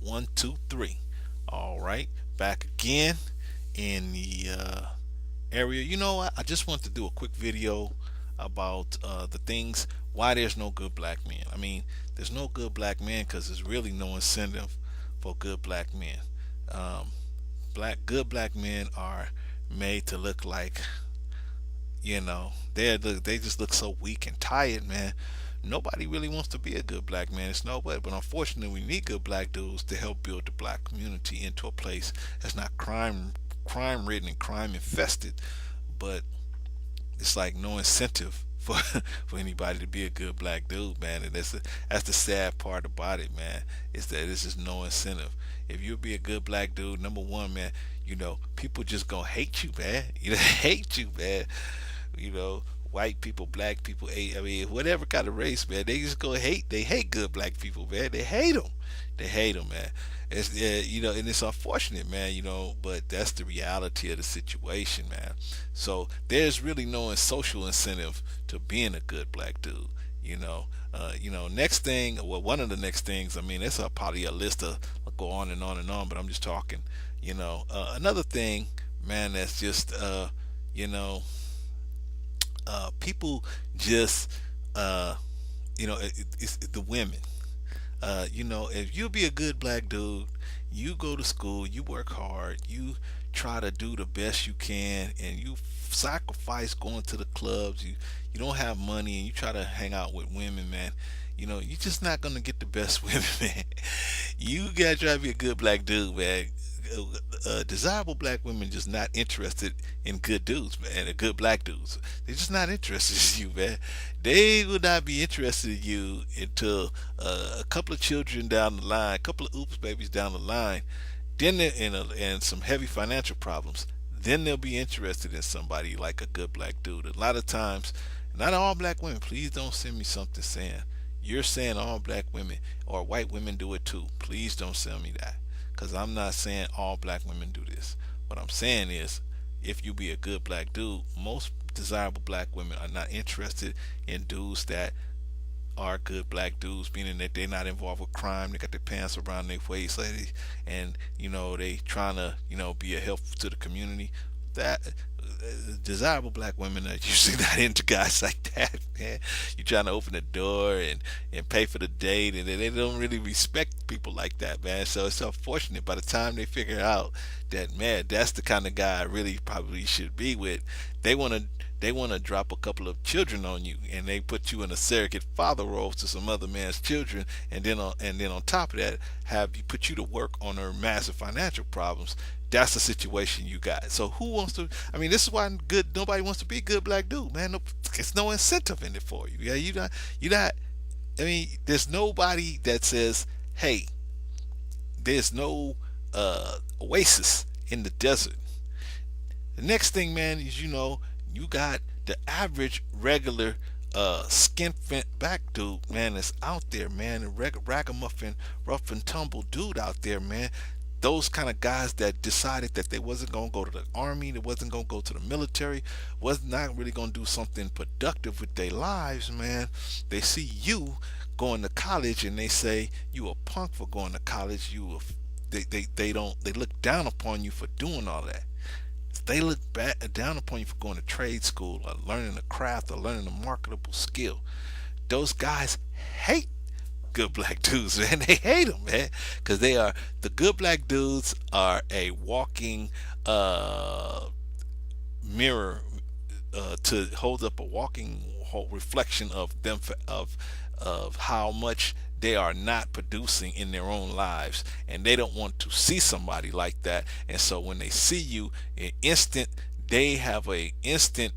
One, two, three. All right, back again in the area. I just want to do a quick video about the things why there's no good black men. I mean, there's no good black men because there's really no incentive for good black men. Um, good black men are made to look like they just look so weak and tired, man. Nobody really wants to be a good black man. It's nobody, but unfortunately, we need good black dudes to help build the black community into a place that's not crime ridden and crime infested. But it's like no incentive for for anybody to be a good black dude, man. And that's the sad part about it, man. Is that there's just no incentive. If you be a good black dude, number one, man, people just gonna hate you, man. Hate you, man. White people, black people, I mean, whatever kind of race, man, they just go hate. They hate good black people, man. They hate them. They hate them, man. It's and it's unfortunate, man. But that's the reality of the situation, man. So there's really no social incentive to being a good black dude. Next thing, well, one of the next things. I mean, it's probably a list of go on and on and on, but I'm just talking. Another thing, man, that's just you know people just it's the women. If you be a good black dude, you go to school, you work hard, you try to do the best you can, and you sacrifice going to the clubs. You don't have money, and you try to hang out with women, man. You're just not gonna get the best women, man. You gotta try to be a good black dude, man. Desirable black women just not interested in good dudes, man, and good black dudes. They're just not interested in you, man. They will not be interested in you until a couple of children down the line, a couple of oops babies down the line, then they're in some heavy financial problems. Then they'll be interested in somebody like a good black dude. A lot of times, not all black women. Please don't send me something saying you're saying all black women or white women do it too. Please don't send me that, because I'm not saying all black women do this. What I'm saying is, if you be a good black dude, most desirable black women are not interested in dudes that are good black dudes, meaning that they're not involved with crime. They got their pants around their waist, and they trying to be a help to the community. That desirable black women are usually not into guys like that, man. You trying to open the door and pay for the date, and they don't really respect people like that, man. So it's unfortunate. By the time they figure out that, man, that's the kind of guy I really probably should be with, they want to drop a couple of children on you, and they put you in a surrogate father role to some other man's children, and then on top of that, have you put you to work on their massive financial problems. That's the situation you got. So who wants to? I mean, this is why nobody wants to be a good black dude, man. No, it's no incentive in it for you. Yeah, you not. I mean, there's nobody that says, hey, there's no oasis in the desert. The next thing, man, is you got the average regular skin back dude, man, that's out there, man, a ragamuffin, rough and tumble dude out there, man. Those kind of guys that decided that they wasn't gonna go to the army, they wasn't gonna go to the military, was not really gonna do something productive with their lives, man. They see you going to college and they say you a punk for going to college. They look down upon you for doing all that. They look down upon you for going to trade school or learning a craft or learning a marketable skill. Those guys hate good black dudes, man. They hate them, man, because the good black dudes are a walking mirror, to hold up a walking reflection of them, of how much they are not producing in their own lives, and they don't want to see somebody like that. And so when they see you, they have a instant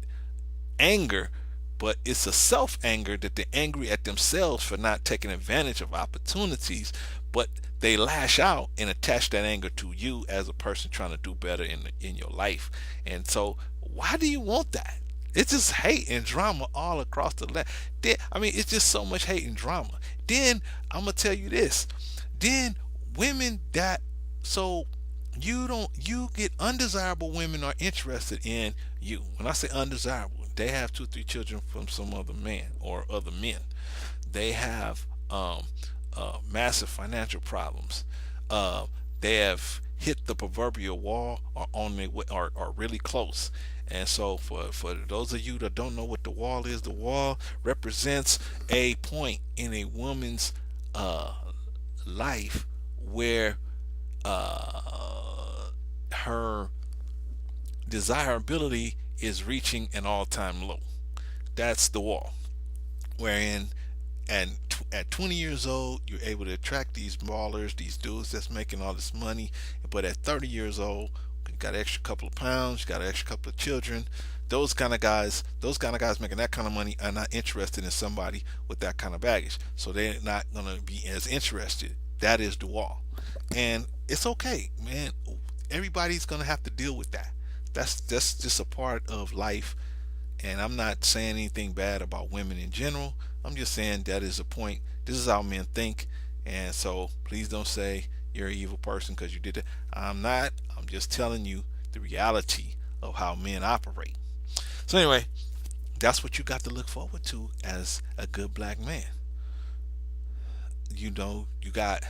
anger, but it's a self anger that they're angry at themselves for not taking advantage of opportunities. But they lash out and attach that anger to you as a person trying to do better in your life. And so, why do you want that? It's just hate and drama all across the land. I mean, it's just so much hate and drama. Then I'm gonna tell you this. Then women that so you get undesirable women are interested in you. When I say undesirable, they have 2 3 children from some other man or other men. They have massive financial problems. uh, they have hit the proverbial wall or on their way, or really close. And so for those of you that don't know what the wall represents a point in a woman's uh, life where her desirability is reaching an all-time low. That's the wall. Wherein, and at 20 years old, you're able to attract these ballers, these dudes that's making all this money. But at 30 years old, you got an extra couple of pounds, you got an extra couple of children. Those kind of guys making that kind of money are not interested in somebody with that kind of baggage. So they're not gonna be as interested. That is the wall, and it's okay, man. Everybody's gonna have to deal with that. That's just a part of life, and I'm not saying anything bad about women in general. I'm just saying that is a point. This is how men think, and so please don't say you're an evil person because you did it. I'm not. I'm just telling you the reality of how men operate. So anyway, that's what you got to look forward to as a good black man. You got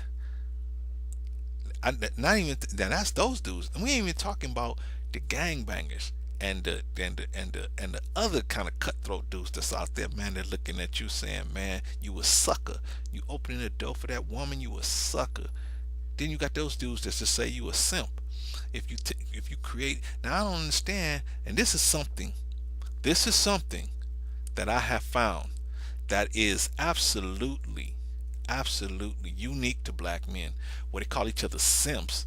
not even that's those dudes. And we ain't even talking about the gangbangers and the other kind of cutthroat dudes that's out there, man. They're looking at you saying, "Man, you a sucker. You opening the door for that woman, you a sucker." Then you got those dudes that just say you a simp. If you create, now I don't understand, and this is something. This is something that I have found that is absolutely unique to black men, where they call each other simps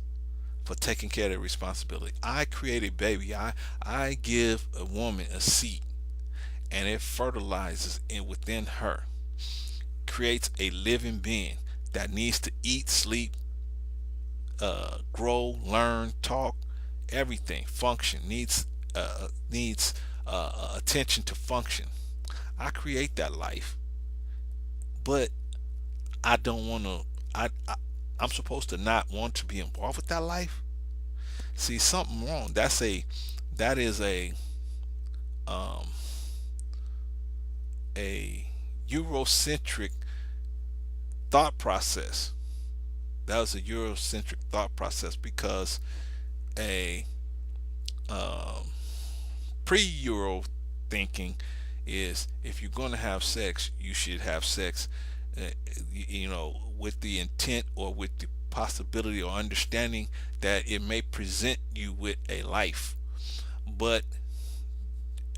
for taking care of their responsibility. I create a baby. I give a woman a seed, and it fertilizes in within her, creates a living being that needs to eat, sleep, grow, learn, talk, everything, function, needs attention to function. I create that life, but I don't want to. I'm supposed to not want to be involved with that life. See, something wrong. That is um, a Eurocentric thought process. That was a Eurocentric thought process because a um, pre-Euro thinking is if you're going to have sex, you should have sex, uh, with the intent or with the possibility or understanding that it may present you with a life. But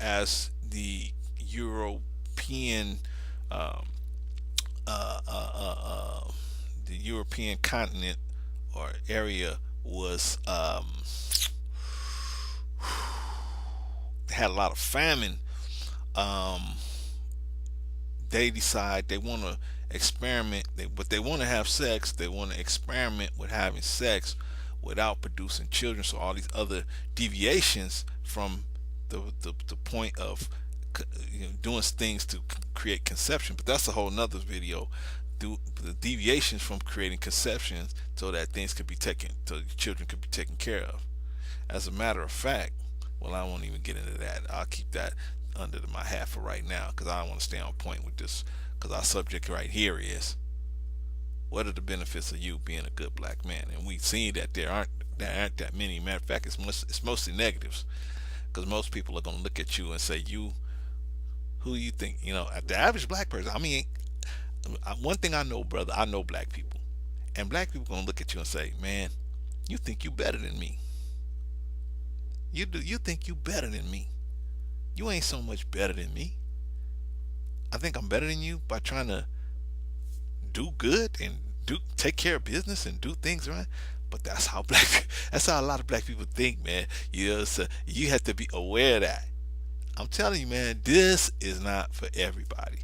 as the European um, the European continent or area was had a lot of famine. Um, they decide they want to experiment, but they want to have sex. They want to experiment with having sex without producing children. So all these other deviations from the point of doing things to create conception. But that's a whole nother video. Do the deviations from creating conceptions so that things could be taken, so children could be taken care of. As a matter of fact, well, I won't even get into that. I'll keep that under my hat for right now because I don't want to stay on point with this. Because our subject right here is what are the benefits of you being a good black man? And we've seen that there aren't that many. Matter of fact, it's mostly negatives because most people are going to look at you and say, "You, who you think?" The average black person. I mean, one thing I know, brother, I know black people, and black people going to look at you and say, "Man, you think you better than me? You do? You think you better than me? You ain't so much better than me. I think I'm better than you by trying to do good and do take care of business and do things right." But that's how black that's how a lot of black people think, man. So you have to be aware of that. I'm telling you, man, this is not for everybody.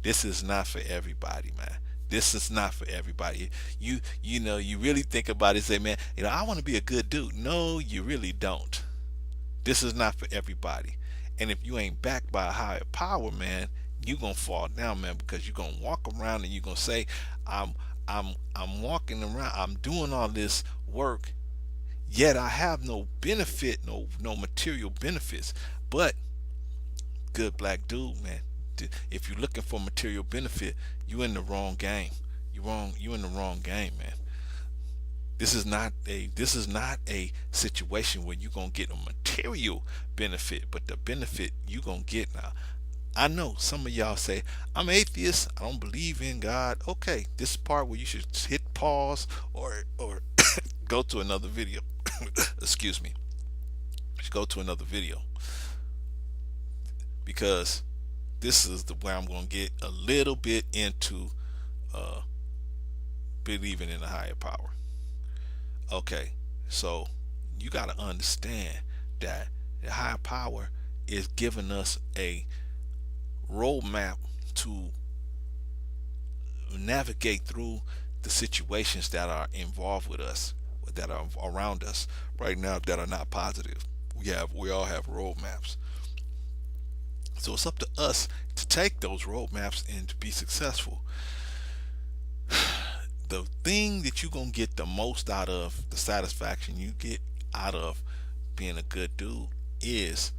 This is not for everybody, man. This is not for everybody. You really think about it and say, man, I want to be a good dude. No, you really don't. This is not for everybody. And if you ain't backed by a higher power, man, you gonna fall down, man, because you're gonna walk around and you're gonna say, I'm walking around, I'm doing all this work, yet I have no benefit, no material benefits. But good black dude, man, if you're looking for material benefit, you in the wrong game. You in the wrong game, man. This is not a situation where you're gonna get a material benefit, but the benefit you gonna get now. I know some of y'all say, I'm atheist, I don't believe in God. Okay, this part where you should hit pause or go to another video. Excuse me. You should go to another video because this is the where I'm gonna get a little bit into uh believing in a higher power. Okay, so you got to understand that the higher power is giving us a roadmap to navigate through the situations that are involved with us, that are around us right now that are not positive. We all have roadmaps, so it's up to us to take those roadmaps and to be successful. The thing that you're gonna get the most out of, the satisfaction you get out of being a good dude, is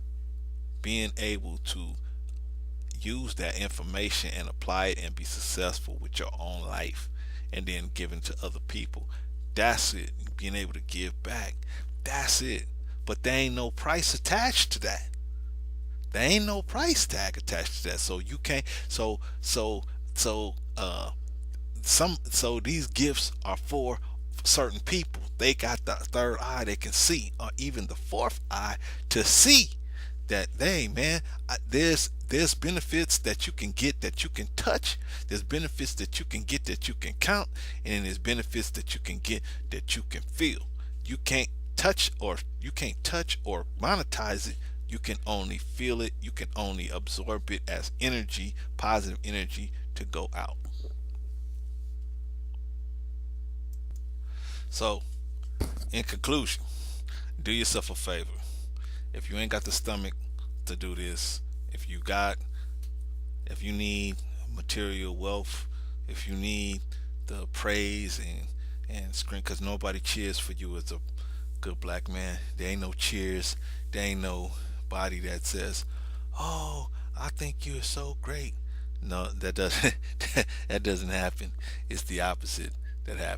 being able to use that information and apply it and be successful with your own life and then giving to other people. That's it. Being able to give back. That's it. But there ain't no price attached to that. There ain't no price tag attached to that. So you can't so so these gifts are for certain people. They got the third eye, they can see, or even the fourth eye to see that, hey man, there's benefits that you can get, that you can touch. There's benefits that you can get, that you can count, and there's benefits that you can get that you can feel. You can't touch or monetize it. You can only feel it. You can only absorb it as energy, positive energy to go out. So, in conclusion, do yourself a favor. If you ain't got the stomach to do this, if you got, if you need material wealth, if you need the praise and scream, because nobody cheers for you as a good black man. There ain't no cheers. There ain't no body that says, "Oh, I think you're so great." No, that doesn't that doesn't happen. It's the opposite that happens.